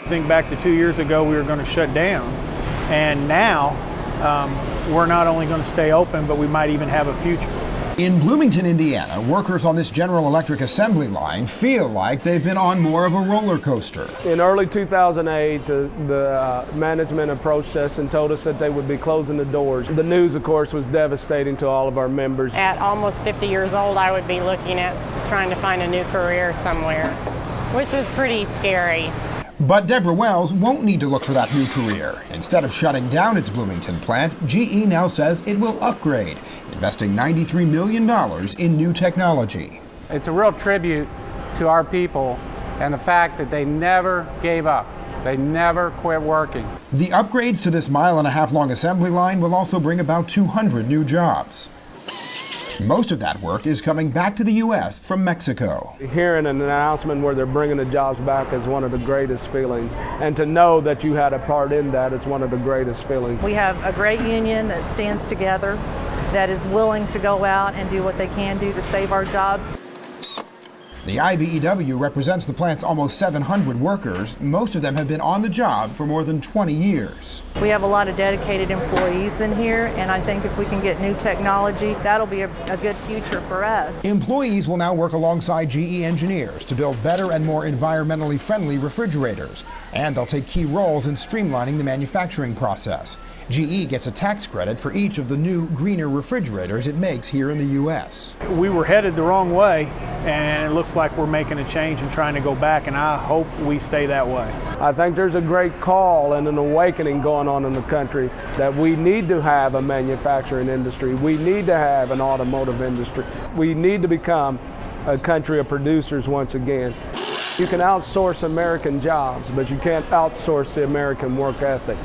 Think back to 2 years ago, we were going to shut down, and now we're not only going to stay open, but we might even have a future. In Bloomington, Indiana, workers on this General Electric assembly line feel like they've been on more of a roller coaster. In early 2008, the management approached us and told us that they would be closing the doors. The news, of course, was devastating to all of our members. At almost 50 years old, I would be looking at trying to find a new career somewhere, which was pretty scary. But Deborah Wells won't need to look for that new career. Instead of shutting down its Bloomington plant, GE now says it will upgrade, investing $93 million in new technology. It's a real tribute to our people and the fact that they never gave up. They never quit working. The upgrades to this mile-and-a-half-long assembly line will also bring about 200 new jobs. Most of that work is coming back to the U.S. from Mexico. Hearing an announcement where they're bringing the jobs back is one of the greatest feelings. And to know that you had a part in that is one of the greatest feelings. We have a great union that stands together, that is willing to go out and do what they can do to save our jobs. The IBEW represents the plant's almost 700 workers. Most of them have been on the job for more than 20 years. We have a lot of dedicated employees in here, and I think if we can get new technology, that'll be a good future for us. Employees will now work alongside GE engineers to build better and more environmentally friendly refrigerators, and they'll take key roles in streamlining the manufacturing process. GE gets a tax credit for each of the new, greener refrigerators it makes here in the U.S. We were headed the wrong way, and it looks like we're making a change and trying to go back, and I hope we stay that way. I think there's a great call and an awakening going on in the country that we need to have a manufacturing industry. We need to have an automotive industry. We need to become a country of producers once again. You can outsource American jobs, but you can't outsource the American work ethic.